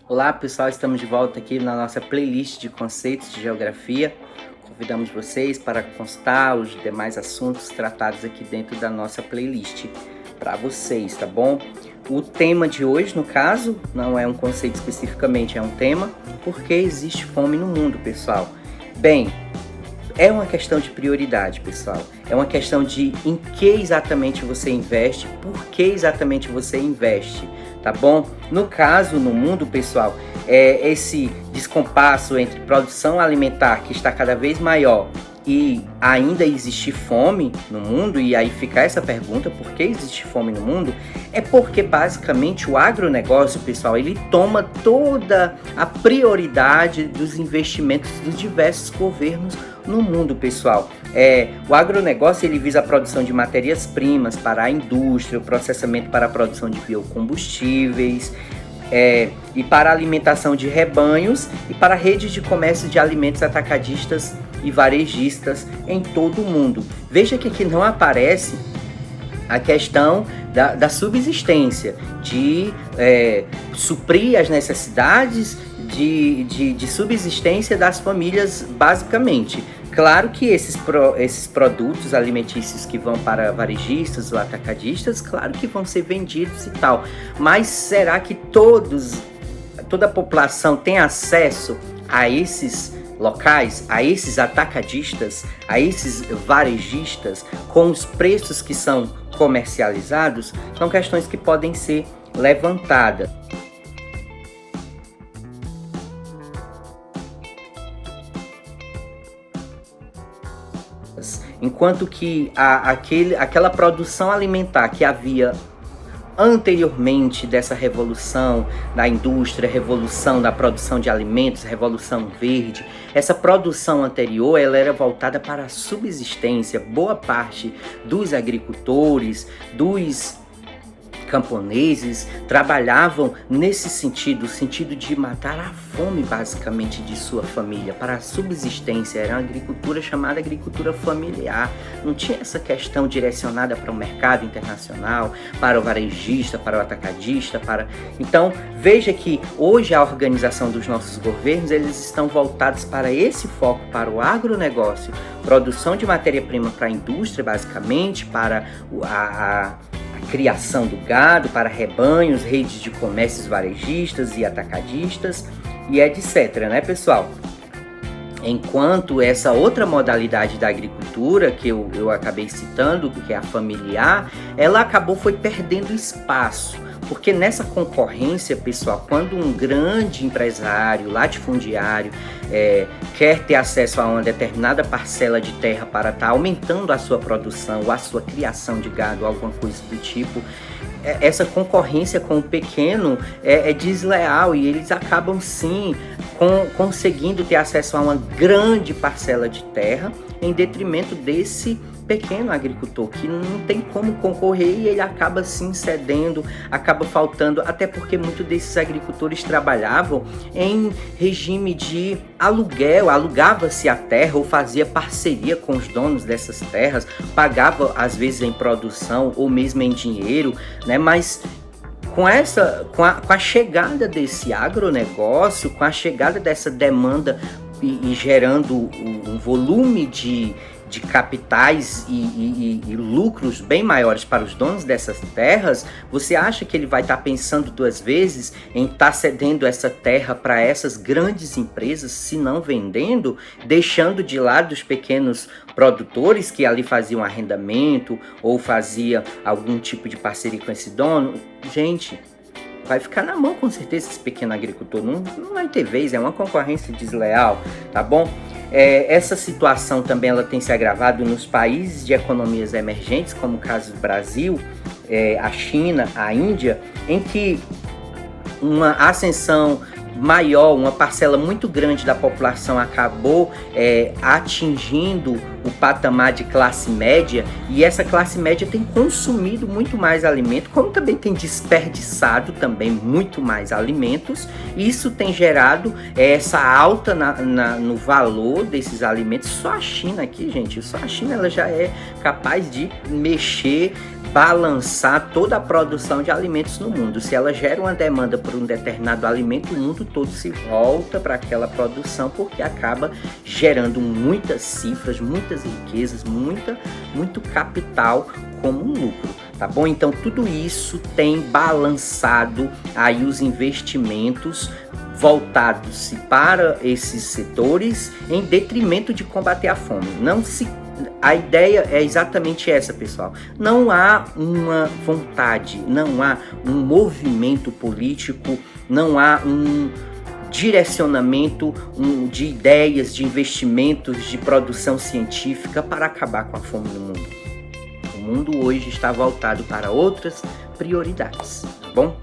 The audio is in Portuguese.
Olá pessoal, estamos de volta aqui na nossa playlist de conceitos de geografia. Convidamos vocês para constar os demais assuntos tratados aqui dentro da nossa playlist para vocês, tá bom? O tema de hoje, no caso, não é um conceito especificamente, é um tema: por que existe fome no mundo, pessoal? Bem, é uma questão de prioridade, pessoal. É uma questão de em que exatamente você investe, por que exatamente você investe, tá bom? No caso, no mundo, pessoal, esse descompasso entre produção alimentar, que está cada vez maior, e ainda existe fome no mundo, e aí fica essa pergunta: por que existe fome no mundo? É porque basicamente o agronegócio, pessoal, ele toma toda a prioridade dos investimentos dos diversos governos no mundo, pessoal. O agronegócio ele visa a produção de matérias-primas para a indústria, o processamento para a produção de biocombustíveis, e para a alimentação de rebanhos e para a rede de comércio de alimentos atacadistas e varejistas em todo o mundo. Veja que aqui não aparece a questão da subsistência, de suprir as necessidades de subsistência das famílias, basicamente. Claro que esses produtos alimentícios que vão para varejistas ou atacadistas, claro que vão ser vendidos e tal, mas será que toda a população tem acesso a esses locais, a esses atacadistas, a esses varejistas, com os preços que são comercializados? São questões que podem ser levantadas. Enquanto que aquela produção alimentar que havia anteriormente dessa revolução da indústria, revolução da produção de alimentos, revolução verde, essa produção anterior ela era voltada para a subsistência. Boa parte dos agricultores, dos camponeses trabalhavam nesse sentido, o sentido de matar a fome basicamente de sua família, para a subsistência. Era uma agricultura chamada agricultura familiar, não tinha essa questão direcionada para o mercado internacional, para o varejista, para o atacadista, Então, veja que hoje a organização dos nossos governos, eles estão voltados para esse foco, para o agronegócio, produção de matéria-prima para a indústria, basicamente, para a criação do gado, para rebanhos, redes de comércios varejistas e atacadistas e etc, né, pessoal? Enquanto essa outra modalidade da agricultura que eu acabei citando, que é a familiar, ela foi perdendo espaço. Porque nessa concorrência, pessoal, quando um grande empresário, latifundiário, quer ter acesso a uma determinada parcela de terra para estar aumentando a sua produção ou a sua criação de gado, alguma coisa do tipo, essa concorrência com o pequeno é desleal, e eles acabam sim conseguindo ter acesso a uma grande parcela de terra em detrimento desse pequeno agricultor, que não tem como concorrer, e ele acaba sim cedendo, acaba faltando, até porque muitos desses agricultores trabalhavam em regime de aluguel, alugava-se a terra ou fazia parceria com os donos dessas terras, pagava às vezes em produção ou mesmo em dinheiro, né? Mas com a chegada desse agronegócio, com a chegada dessa demanda e gerando um volume de capitais e lucros bem maiores para os donos dessas terras, você acha que ele vai estar pensando duas vezes em estar cedendo essa terra para essas grandes empresas, se não vendendo, deixando de lado os pequenos produtores que ali faziam arrendamento ou fazia algum tipo de parceria com esse dono? Gente, vai ficar na mão com certeza esse pequeno agricultor, não vai ter vez, é uma concorrência desleal, tá bom? Essa situação também ela tem se agravado nos países de economias emergentes, como o caso do Brasil, a China, a Índia, em que uma ascensão maior, uma parcela muito grande da população acabou atingindo o patamar de classe média, e essa classe média tem consumido muito mais alimento, como também tem desperdiçado também muito mais alimentos. Isso tem gerado essa alta no valor desses alimentos. Só a China aqui, gente, só a China ela já é capaz de mexer, balançar toda a produção de alimentos no mundo. Se ela gera uma demanda por um determinado alimento, o mundo todo se volta para aquela produção, porque acaba gerando muitas cifras, muitas riquezas, muito capital como um lucro, tá bom? Então tudo isso tem balançado aí os investimentos voltados para esses setores em detrimento de combater a fome. A ideia é exatamente essa, pessoal. Não há uma vontade, não há um movimento político, não há um direcionamento de ideias, de investimentos, de produção científica para acabar com a fome no mundo. O mundo hoje está voltado para outras prioridades, tá bom?